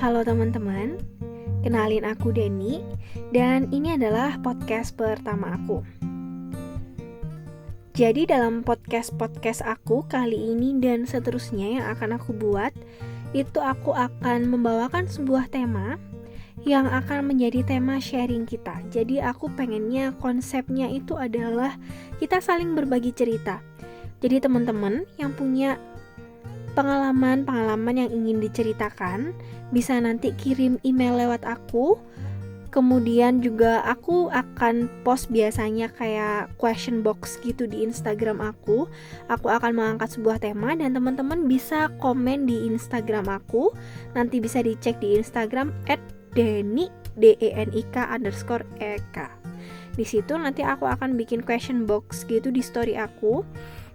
Halo teman-teman, kenalin aku Denny dan ini adalah podcast pertama aku. Jadi dalam podcast aku kali ini dan seterusnya yang akan aku buat, itu aku akan membawakan sebuah tema yang akan menjadi tema sharing kita. Jadi aku pengennya konsepnya itu adalah kita saling berbagi cerita. Jadi teman-teman yang punya pengalaman yang ingin diceritakan bisa nanti kirim email lewat aku. Kemudian juga aku akan post biasanya kayak question box gitu di Instagram aku. Aku akan mengangkat sebuah tema dan teman-teman bisa komen di Instagram aku. Nanti bisa dicek di Instagram @denik_ek. Di situ nanti aku akan bikin question box gitu di story aku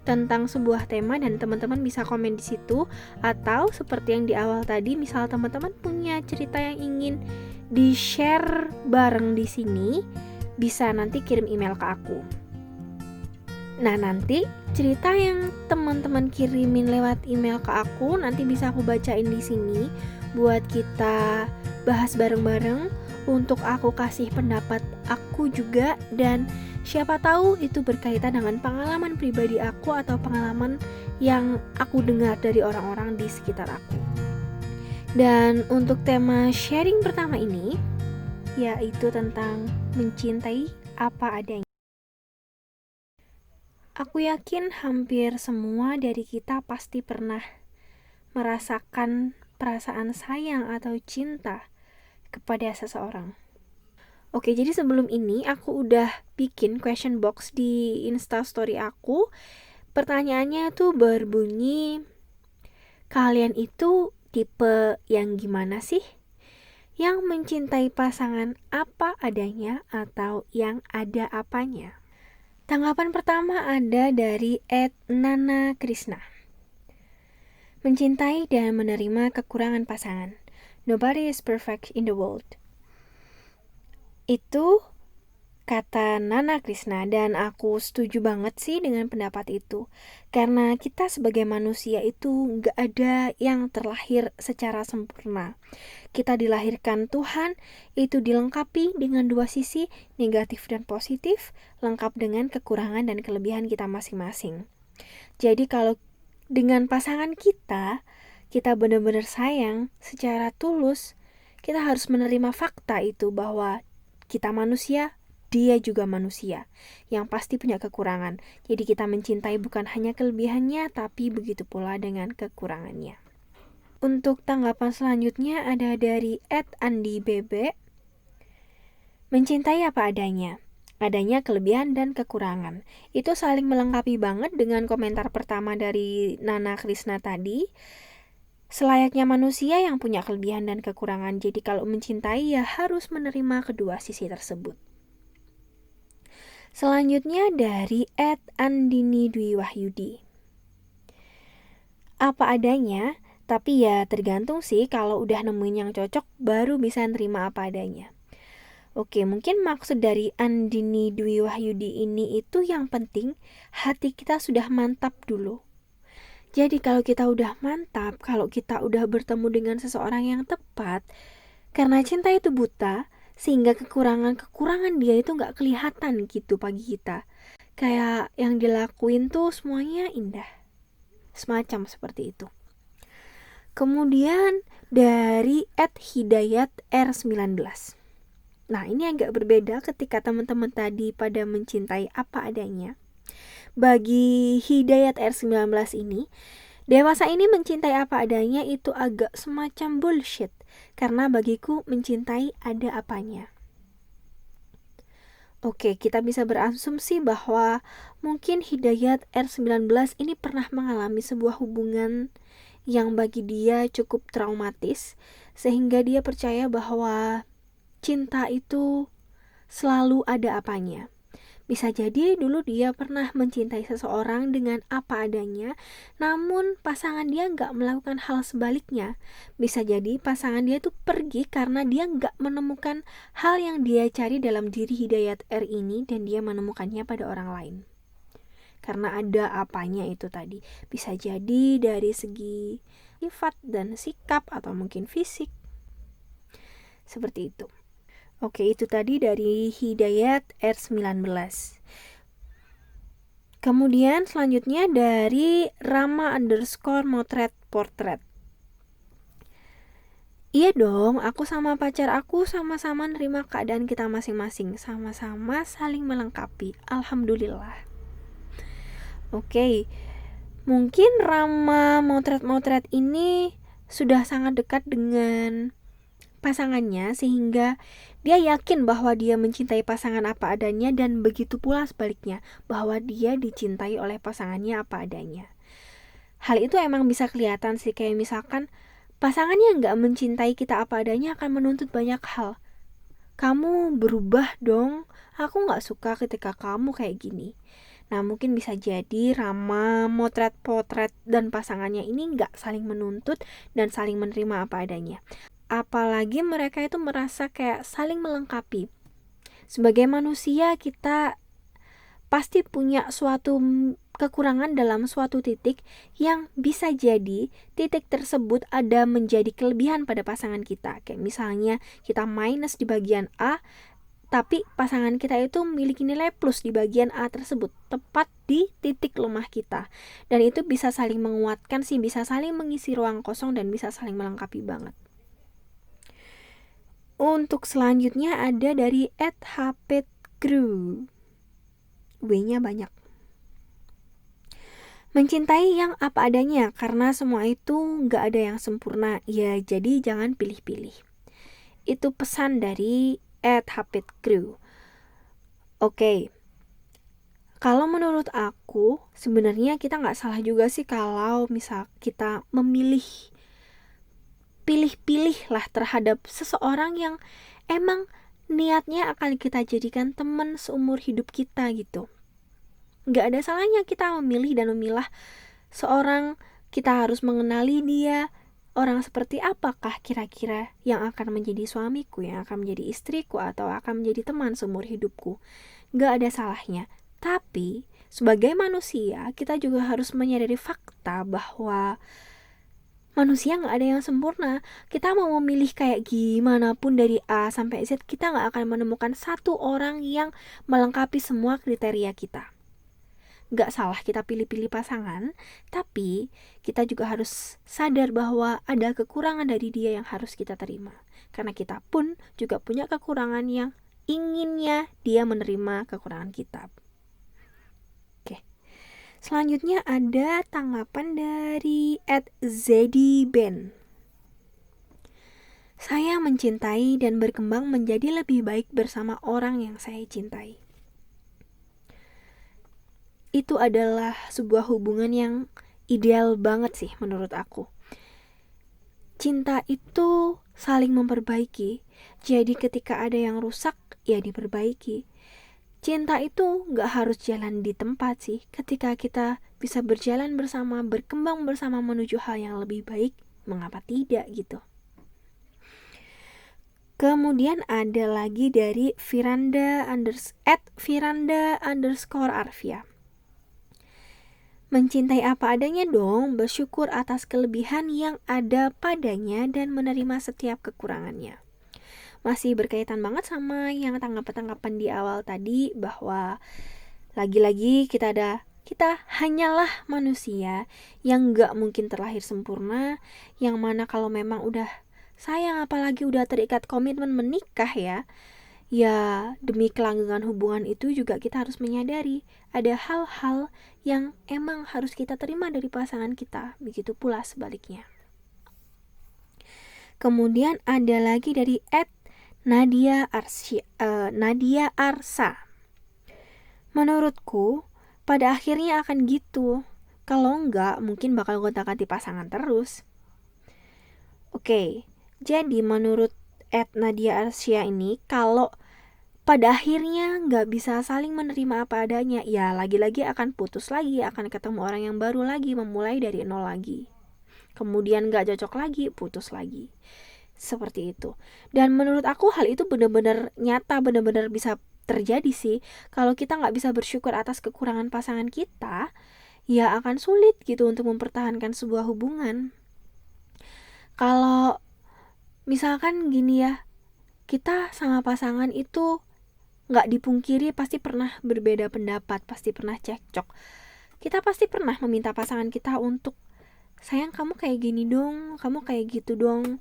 tentang sebuah tema dan teman-teman bisa komen di situ. Atau seperti yang di awal tadi, misal teman-teman punya cerita yang ingin di-share bareng di sini, bisa nanti kirim email ke aku. Nah, nanti cerita yang teman-teman kirimin lewat email ke aku nanti bisa aku bacain di sini buat kita bahas bareng-bareng, untuk aku kasih pendapat aku juga, dan siapa tahu itu berkaitan dengan pengalaman pribadi aku atau pengalaman yang aku dengar dari orang-orang di sekitar aku. Dan untuk tema sharing pertama ini, yaitu tentang mencintai apa adanya. Aku yakin hampir semua dari kita pasti pernah merasakan perasaan sayang atau cinta kepada seseorang. Oke, jadi sebelum ini aku udah bikin question box di Instastory aku. Pertanyaannya tuh berbunyi, kalian itu tipe yang gimana sih? Yang mencintai pasangan apa adanya atau yang ada apanya? Tanggapan pertama ada dari @nana_krishna. Mencintai dan menerima kekurangan pasangan. Nobody is perfect in the world. Itu kata Nana Krishna, dan aku setuju banget sih dengan pendapat itu. Karena kita sebagai manusia itu gak ada yang terlahir secara sempurna. Kita dilahirkan Tuhan, itu dilengkapi dengan dua sisi, negatif dan positif, lengkap dengan kekurangan dan kelebihan kita masing-masing. Jadi kalau dengan pasangan kita benar-benar sayang secara tulus, kita harus menerima fakta itu bahwa kita manusia, dia juga manusia yang pasti punya kekurangan. Jadi kita mencintai bukan hanya kelebihannya, tapi begitu pula dengan kekurangannya. Untuk tanggapan selanjutnya ada dari @andibebe. Mencintai apa adanya. Adanya kelebihan dan kekurangan. Itu saling melengkapi banget dengan komentar pertama dari Nana Krishna tadi. Selayaknya manusia yang punya kelebihan dan kekurangan. Jadi kalau mencintai ya harus menerima kedua sisi tersebut. Selanjutnya dari @andini Dwi Wahyudi. Apa adanya, tapi ya tergantung sih, kalau udah nemuin yang cocok baru bisa nerima apa adanya. Oke, mungkin maksud dari Andini Dwi Wahyudi ini itu yang penting hati kita sudah mantap dulu. Jadi kalau kita udah mantap, kalau kita udah bertemu dengan seseorang yang tepat, karena cinta itu buta, sehingga kekurangan dia itu gak kelihatan gitu bagi kita. Kayak yang dilakuin tuh semuanya indah. Semacam seperti itu. Kemudian dari @hidayat_r19. Nah, ini agak berbeda ketika teman-teman tadi pada mencintai apa adanya. Bagi Hidayat R19 ini, dewasa ini mencintai apa adanya itu agak semacam bullshit, karena bagiku mencintai ada apanya. Oke, kita bisa berasumsi bahwa mungkin Hidayat R19 ini pernah mengalami sebuah hubungan yang bagi dia cukup traumatis, sehingga dia percaya bahwa cinta itu selalu ada apanya. Bisa jadi dulu dia pernah mencintai seseorang dengan apa adanya, namun pasangan dia gak melakukan hal sebaliknya. Bisa jadi pasangan dia tuh pergi karena dia gak menemukan hal yang dia cari dalam diri Hidayat R ini, dan dia menemukannya pada orang lain. Karena ada apanya itu tadi. Bisa jadi dari segi sifat dan sikap atau mungkin fisik. Seperti itu. Oke, itu tadi dari Hidayat R19. Kemudian selanjutnya dari Rama_motret portrait. Iya dong, aku sama pacar aku sama-sama nerima keadaan kita masing-masing, sama-sama saling melengkapi. Alhamdulillah. Oke, mungkin Rama motret ini sudah sangat dekat dengan pasangannya sehingga dia yakin bahwa dia mencintai pasangan apa adanya, dan begitu pula sebaliknya, bahwa dia dicintai oleh pasangannya apa adanya. Hal itu emang bisa kelihatan sih, kayak misalkan pasangannya nggak mencintai kita apa adanya akan menuntut banyak hal. Kamu berubah dong, aku nggak suka ketika kamu kayak gini. Nah, mungkin bisa jadi Rama motret potret dan pasangannya ini nggak saling menuntut dan saling menerima apa adanya. Apalagi mereka itu merasa kayak saling melengkapi. Sebagai manusia kita pasti punya suatu kekurangan dalam suatu titik yang bisa jadi titik tersebut ada menjadi kelebihan pada pasangan kita. Kayak misalnya kita minus di bagian A, tapi pasangan kita itu memiliki nilai plus di bagian A tersebut, tepat di titik lemah kita. Dan itu bisa saling menguatkan sih, bisa saling mengisi ruang kosong dan bisa saling melengkapi banget. Untuk selanjutnya ada dari @hapetcrew. W-nya banyak. Mencintai yang apa adanya, karena semua itu gak ada yang sempurna. Ya, jadi jangan pilih-pilih. Itu pesan dari @hapetcrew. Oke. Kalau menurut aku, sebenarnya kita gak salah juga sih kalau misal kita memilih pilih-pilih lah terhadap seseorang yang emang niatnya akan kita jadikan teman seumur hidup kita gitu. Gak ada salahnya kita memilih dan memilah seorang, kita harus mengenali dia, orang seperti apakah kira-kira yang akan menjadi suamiku, yang akan menjadi istriku, atau akan menjadi teman seumur hidupku. Gak ada salahnya. Tapi sebagai manusia kita juga harus menyadari fakta bahwa manusia gak ada yang sempurna. Kita mau memilih kayak gimana pun dari A sampai Z, kita gak akan menemukan satu orang yang melengkapi semua kriteria kita. Gak salah kita pilih-pilih pasangan, tapi kita juga harus sadar bahwa ada kekurangan dari dia yang harus kita terima. Karena kita pun juga punya kekurangan yang inginnya dia menerima kekurangan kita. Selanjutnya ada tanggapan dari @zediben. Saya mencintai dan berkembang menjadi lebih baik bersama orang yang saya cintai. Itu adalah sebuah hubungan yang ideal banget sih menurut aku. Cinta itu saling memperbaiki. Jadi ketika ada yang rusak, ya diperbaiki. Cinta itu gak harus jalan di tempat sih. Ketika kita bisa berjalan bersama, berkembang bersama menuju hal yang lebih baik, mengapa tidak gitu. Kemudian ada lagi dari @Firanda_Arvia. Mencintai apa adanya dong, bersyukur atas kelebihan yang ada padanya dan menerima setiap kekurangannya. Masih berkaitan banget sama yang tanggapan-tanggapan di awal tadi, bahwa lagi-lagi kita hanyalah manusia yang gak mungkin terlahir sempurna, yang mana kalau memang udah sayang, apalagi udah terikat komitmen menikah ya demi kelanggengan hubungan itu juga kita harus menyadari ada hal-hal yang emang harus kita terima dari pasangan kita, begitu pula sebaliknya. Kemudian ada lagi dari Nadia Arsa. Menurutku pada akhirnya akan gitu. Kalau enggak, mungkin bakal gonta-ganti pasangan terus. Oke, jadi menurut Nadia Arsa ini, kalau pada akhirnya gak bisa saling menerima apa adanya, ya lagi-lagi akan putus lagi, akan ketemu orang yang baru lagi, memulai dari nol lagi. Kemudian gak cocok lagi, putus lagi. Seperti itu. Dan menurut aku hal itu benar-benar nyata, benar-benar bisa terjadi sih. Kalau kita gak bisa bersyukur atas kekurangan pasangan kita, ya akan sulit gitu untuk mempertahankan sebuah hubungan. Kalau misalkan gini ya, kita sama pasangan itu gak dipungkiri pasti pernah berbeda pendapat, pasti pernah cekcok. Kita pasti pernah meminta pasangan kita untuk, sayang kamu kayak gini dong, kamu kayak gitu dong.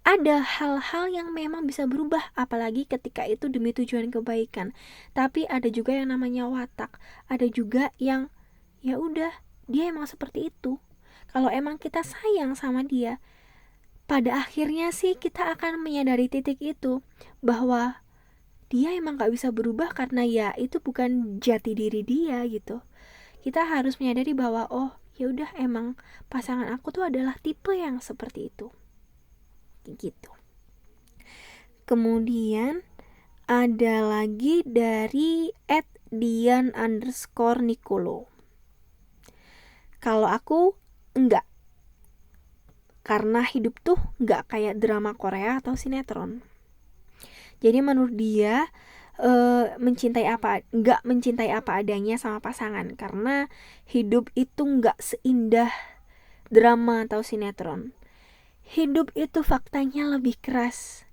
Ada hal-hal yang memang bisa berubah, apalagi ketika itu demi tujuan kebaikan. Tapi ada juga yang namanya watak, ada juga yang ya udah, dia emang seperti itu. Kalau emang kita sayang sama dia, pada akhirnya sih kita akan menyadari titik itu, bahwa dia emang gak bisa berubah karena ya itu bukan jati diri dia gitu. Kita harus menyadari bahwa oh ya udah, emang pasangan aku tuh adalah tipe yang seperti itu gitu. Kemudian ada lagi dari @dian_nicolo. Kalau aku enggak, karena hidup tuh enggak kayak drama Korea atau sinetron. Jadi menurut dia enggak mencintai apa adanya sama pasangan, karena hidup itu enggak seindah drama atau sinetron. Hidup itu faktanya lebih keras.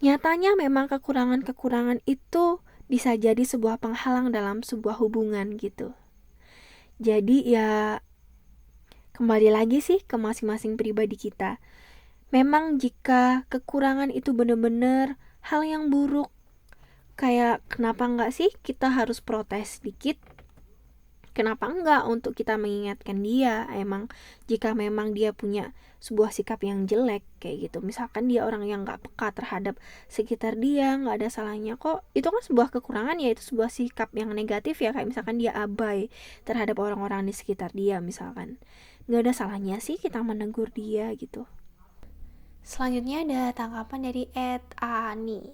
Nyatanya memang kekurangan-kekurangan itu bisa jadi sebuah penghalang dalam sebuah hubungan gitu. Jadi ya kembali lagi sih ke masing-masing pribadi kita. Memang jika kekurangan itu benar-benar hal yang buruk, kayak kenapa enggak sih kita harus protes dikit? Kenapa enggak untuk kita mengingatkan dia, jika memang dia punya sebuah sikap yang jelek kayak gitu, misalkan dia orang yang gak peka terhadap sekitar dia, gak ada salahnya kok. Itu kan sebuah kekurangan ya, itu sebuah sikap yang negatif ya, kayak misalkan dia abai terhadap orang-orang di sekitar dia misalkan. Gak ada salahnya sih kita menegur dia gitu. Selanjutnya ada tanggapan dari @ani.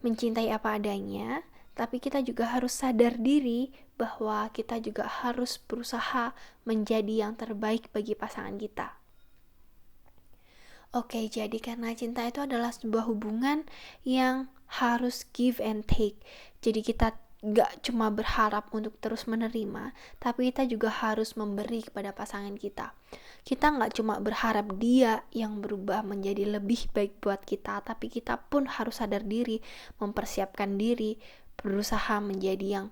Mencintai apa adanya, tapi kita juga harus sadar diri bahwa kita juga harus berusaha menjadi yang terbaik bagi pasangan kita. Oke, jadi karena cinta itu adalah sebuah hubungan yang harus give and take. Jadi kita gak cuma berharap untuk terus menerima, tapi kita juga harus memberi kepada pasangan kita. Kita gak cuma berharap dia yang berubah menjadi lebih baik buat kita, tapi kita pun harus sadar diri, mempersiapkan diri, berusaha menjadi yang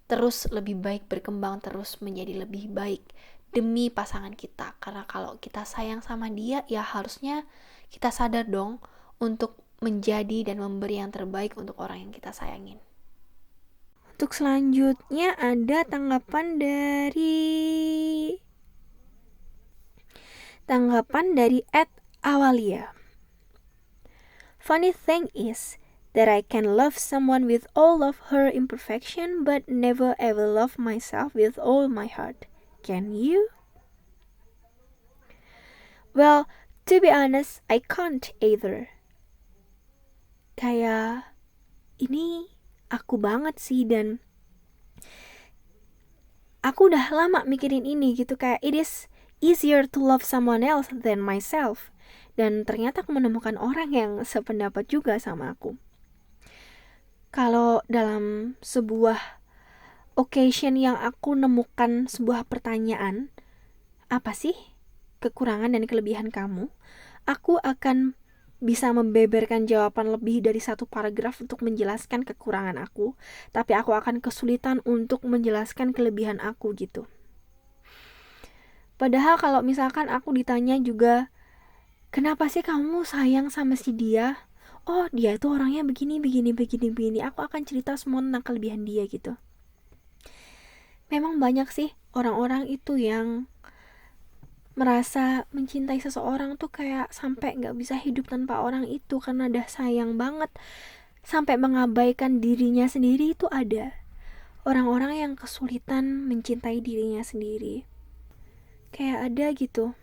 terus lebih baik, berkembang terus menjadi lebih baik demi pasangan kita. Karena kalau kita sayang sama dia, ya harusnya kita sadar dong untuk menjadi dan memberi yang terbaik untuk orang yang kita sayangin. Untuk selanjutnya ada tanggapan dari @awalia. Funny thing is that I can love someone with all of her imperfection, but never ever love myself with all my heart. Can you? Well, to be honest, I can't either. Kayak ini aku banget sih, dan aku udah lama mikirin ini gitu, kayak it is easier to love someone else than myself. Dan ternyata aku menemukan orang yang sependapat juga sama aku. Kalau dalam sebuah occasion yang aku nemukan sebuah pertanyaan, apa sih kekurangan dan kelebihan kamu? Aku akan bisa membeberkan jawaban lebih dari satu paragraf untuk menjelaskan kekurangan aku, tapi aku akan kesulitan untuk menjelaskan kelebihan aku gitu. Padahal kalau misalkan aku ditanya juga, kenapa sih kamu sayang sama si dia? Oh, dia itu orangnya begini. Aku akan cerita semua tentang kelebihan dia gitu. Memang banyak sih orang-orang itu yang merasa mencintai seseorang tuh kayak sampai gak bisa hidup tanpa orang itu karena dah sayang banget, sampai mengabaikan dirinya sendiri. Itu ada orang-orang yang kesulitan mencintai dirinya sendiri. Kayak ada gitu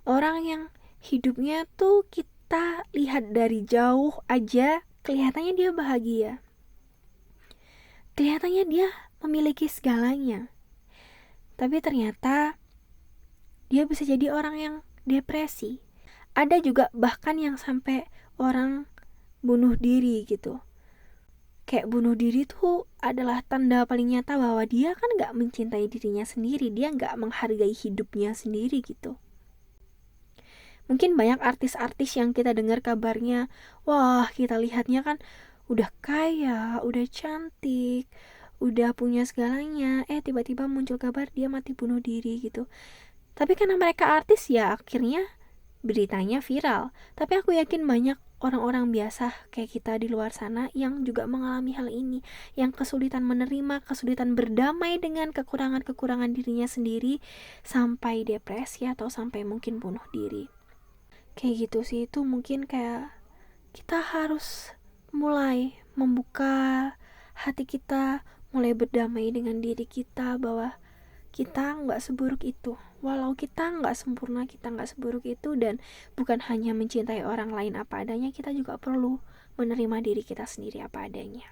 orang yang hidupnya tuh kita lihat dari jauh aja kelihatannya dia bahagia, kelihatannya dia memiliki segalanya, tapi ternyata dia bisa jadi orang yang depresi. Ada juga bahkan yang sampai orang bunuh diri gitu. Kayak bunuh diri tuh adalah tanda paling nyata bahwa dia kan gak mencintai dirinya sendiri, dia gak menghargai hidupnya sendiri gitu. Mungkin banyak artis-artis yang kita dengar kabarnya, wah kita lihatnya kan udah kaya, udah cantik, udah punya segalanya, tiba-tiba muncul kabar dia mati bunuh diri gitu. Tapi karena mereka artis ya akhirnya beritanya viral. Tapi aku yakin banyak orang-orang biasa kayak kita di luar sana yang juga mengalami hal ini, yang kesulitan menerima, kesulitan berdamai dengan kekurangan-kekurangan dirinya sendiri, sampai depresi atau sampai mungkin bunuh diri. Kayak gitu sih, itu mungkin kayak kita harus mulai membuka hati kita, mulai berdamai dengan diri kita bahwa kita nggak seburuk itu. Walau kita nggak sempurna, kita nggak seburuk itu, dan bukan hanya mencintai orang lain apa adanya, kita juga perlu menerima diri kita sendiri apa adanya.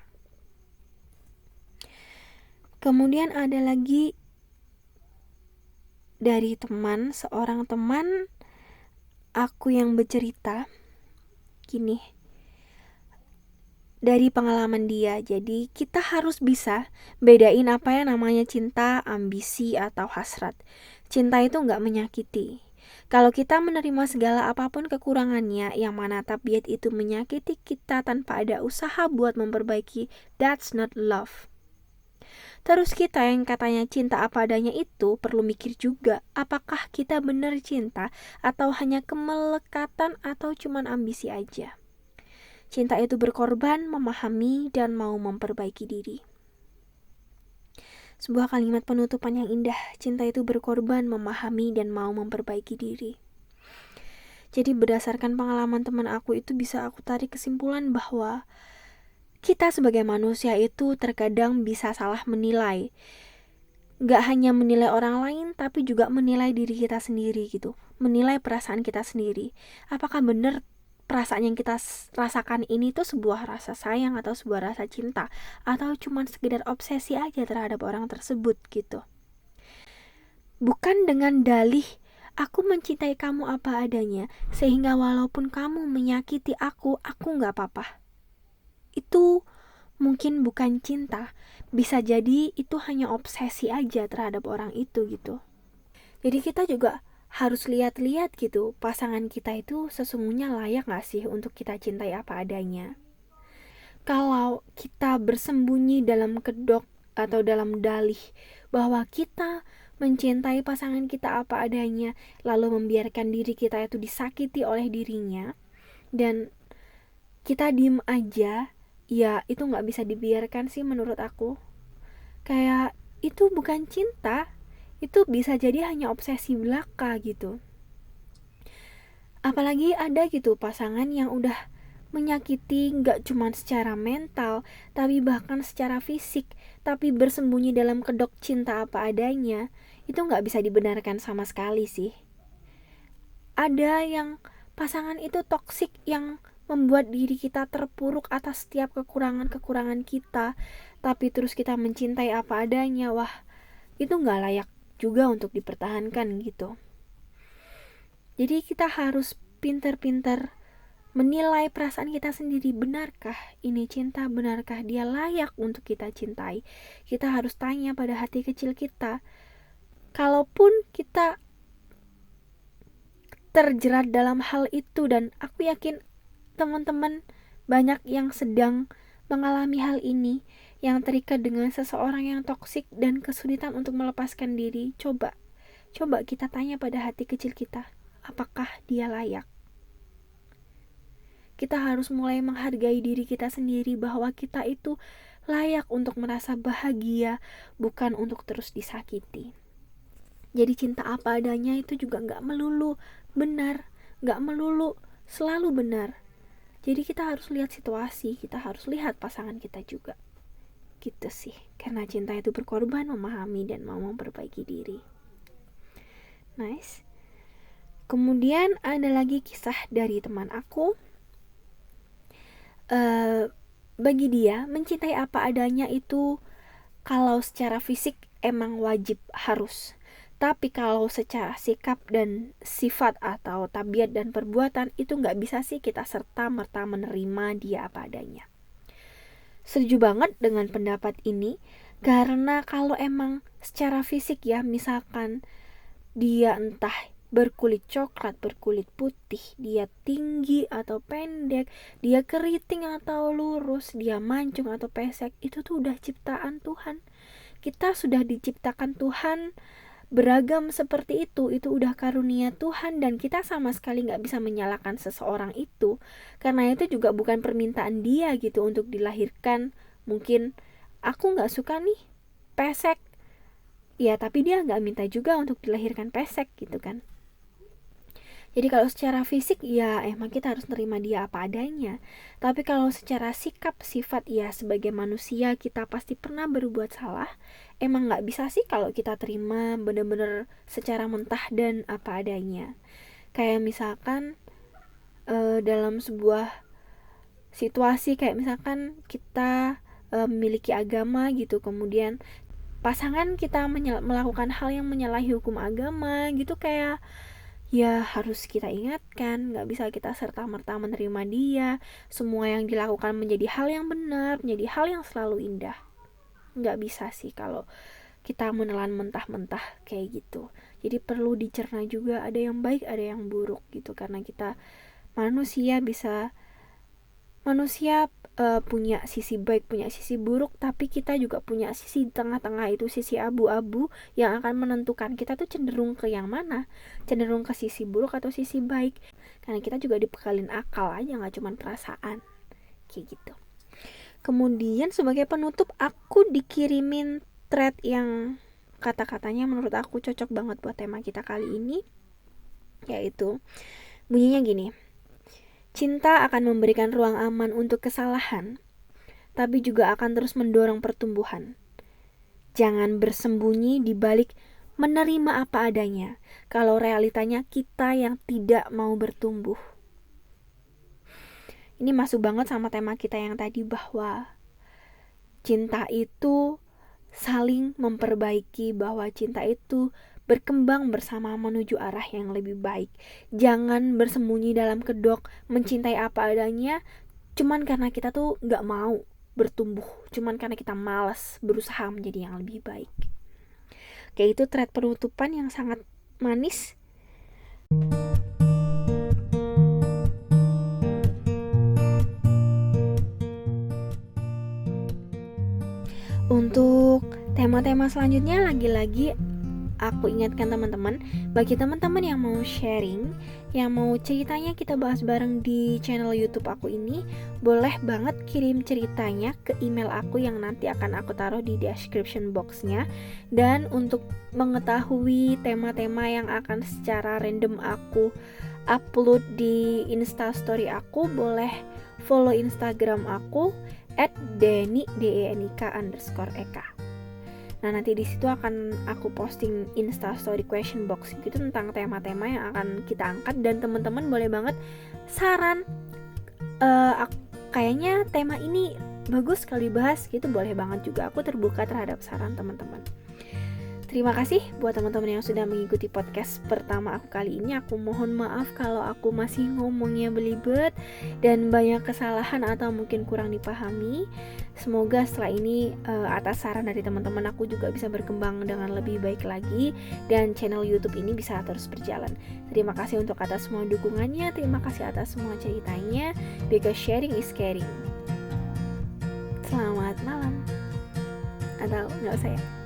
Kemudian ada lagi dari seorang teman aku yang bercerita gini, dari pengalaman dia. Jadi kita harus bisa bedain apa yang namanya cinta, ambisi, atau hasrat. Cinta itu gak menyakiti. Kalau kita menerima segala apapun kekurangannya, yang mana tabiat itu menyakiti kita tanpa ada usaha buat memperbaiki, that's not love. Terus kita yang katanya cinta apa adanya itu perlu mikir juga, apakah kita benar cinta atau hanya kemelekatan atau cuman ambisi aja. Cinta itu berkorban, memahami, dan mau memperbaiki diri. Sebuah kalimat penutupan yang indah, cinta itu berkorban, memahami, dan mau memperbaiki diri. Jadi berdasarkan pengalaman teman aku itu bisa aku tarik kesimpulan bahwa kita sebagai manusia itu terkadang bisa salah menilai. Gak hanya menilai orang lain, tapi juga menilai diri kita sendiri gitu. Menilai perasaan kita sendiri. Apakah benar perasaan yang kita rasakan ini tuh sebuah rasa sayang atau sebuah rasa cinta, atau cuma sekedar obsesi aja terhadap orang tersebut gitu. Bukan dengan dalih aku mencintai kamu apa adanya, sehingga walaupun kamu menyakiti aku gak apa-apa. Itu mungkin bukan cinta, bisa jadi itu hanya obsesi aja terhadap orang itu gitu. Jadi kita juga harus lihat-lihat gitu, pasangan kita itu sesungguhnya layak gak sih untuk kita cintai apa adanya. Kalau kita bersembunyi dalam kedok atau dalam dalih bahwa kita mencintai pasangan kita apa adanya, lalu membiarkan diri kita itu disakiti oleh dirinya, dan kita diem aja, ya itu gak bisa dibiarkan sih menurut aku. Kayak itu bukan cinta, itu bisa jadi hanya obsesi belaka gitu. Apalagi ada gitu pasangan yang udah menyakiti gak cuma secara mental, tapi bahkan secara fisik, tapi bersembunyi dalam kedok cinta apa adanya, itu gak bisa dibenarkan sama sekali sih. Ada yang pasangan itu toksik yang membuat diri kita terpuruk atas setiap kekurangan-kekurangan kita, tapi terus kita mencintai apa adanya. Wah, itu gak layak juga untuk dipertahankan gitu. Jadi kita harus pintar-pintar menilai perasaan kita sendiri. Benarkah ini cinta? Benarkah dia layak untuk kita cintai? Kita harus tanya pada hati kecil kita. Kalaupun kita terjerat dalam hal itu, dan aku yakin teman-teman banyak yang sedang mengalami hal ini, yang terikat dengan seseorang yang toksik dan kesulitan untuk melepaskan diri, coba kita tanya pada hati kecil kita, apakah dia layak? Kita harus mulai menghargai diri kita sendiri bahwa kita itu layak untuk merasa bahagia, bukan untuk terus disakiti. Jadi cinta apa adanya itu juga gak melulu benar, gak melulu selalu benar. Jadi kita harus lihat situasi, kita harus lihat pasangan kita juga. Gitu sih, karena cinta itu berkorban, memahami, dan mau memperbaiki diri. Nice. Kemudian ada lagi kisah dari teman aku. Bagi dia, mencintai apa adanya itu kalau secara fisik emang wajib, harus. Tapi kalau secara sikap dan sifat atau tabiat dan perbuatan itu gak bisa sih kita serta-merta menerima dia apa adanya. Setuju banget dengan pendapat ini, karena kalau emang secara fisik ya, misalkan dia entah berkulit coklat, berkulit putih, dia tinggi atau pendek, dia keriting atau lurus, dia mancung atau pesek, itu tuh udah ciptaan Tuhan. Kita sudah diciptakan Tuhan beragam seperti itu udah karunia Tuhan, dan kita sama sekali gak bisa menyalahkan seseorang itu, karena itu juga bukan permintaan dia gitu untuk dilahirkan. Mungkin aku gak suka nih pesek, ya tapi dia gak minta juga untuk dilahirkan pesek gitu kan. Jadi kalau secara fisik ya emang kita harus nerima dia apa adanya. Tapi kalau secara sikap, sifat, ya sebagai manusia kita pasti pernah berbuat salah. Emang gak bisa sih kalau kita terima bener-bener secara mentah dan apa adanya. Kayak misalkan dalam sebuah situasi, kayak misalkan kita memiliki agama gitu, kemudian pasangan kita melakukan hal yang menyalahi hukum agama gitu, kayak ya harus kita ingatkan, gak bisa kita serta-merta menerima dia. Semua yang dilakukan menjadi hal yang benar, menjadi hal yang selalu indah. Gak bisa sih kalau kita menelan mentah-mentah kayak gitu. Jadi perlu dicerna juga, ada yang baik, ada yang buruk gitu. Karena kita manusia punya sisi baik, punya sisi buruk, tapi kita juga punya sisi tengah-tengah, itu sisi abu-abu yang akan menentukan kita tuh cenderung ke yang mana, cenderung ke sisi buruk atau sisi baik. Karena kita juga dibekalin akal aja, gak cuma perasaan kayak gitu. Kemudian sebagai penutup, aku dikirimin thread yang kata-katanya menurut aku cocok banget buat tema kita kali ini, yaitu bunyinya gini: cinta akan memberikan ruang aman untuk kesalahan, tapi juga akan terus mendorong pertumbuhan. Jangan bersembunyi di balik menerima apa adanya, kalau realitanya kita yang tidak mau bertumbuh. Ini masuk banget sama tema kita yang tadi, bahwa cinta itu saling memperbaiki, bahwa cinta itu berkembang bersama menuju arah yang lebih baik. Jangan bersembunyi dalam kedok, mencintai apa adanya cuman karena kita tuh gak mau bertumbuh, cuman karena kita malas berusaha menjadi yang lebih baik. Kayak itu thread penutupan yang sangat manis. Untuk tema-tema selanjutnya, lagi-lagi aku ingatkan teman-teman, bagi teman-teman yang mau sharing, yang mau ceritanya kita bahas bareng di channel YouTube aku ini, boleh banget kirim ceritanya ke email aku yang nanti akan aku taruh di description box-nya. Dan untuk mengetahui tema-tema yang akan secara random aku upload di Instastory aku, boleh follow Instagram aku @deni_eka_eka. Nah, nanti di situ akan aku posting Instastory question box gitu tentang tema-tema yang akan kita angkat, dan teman-teman boleh banget saran, kayaknya tema ini bagus sekali dibahas gitu, boleh banget juga. Aku terbuka terhadap saran teman-teman. Terima kasih buat teman-teman yang sudah mengikuti podcast pertama aku kali ini. Aku mohon maaf kalau aku masih ngomongnya belibet dan banyak kesalahan atau mungkin kurang dipahami. Semoga setelah ini atas saran dari teman-teman aku juga bisa berkembang dengan lebih baik lagi, dan channel YouTube ini bisa terus berjalan. Terima kasih untuk atas semua dukungannya, terima kasih atas semua ceritanya, because sharing is caring. Selamat malam. Atau nggak usah ya?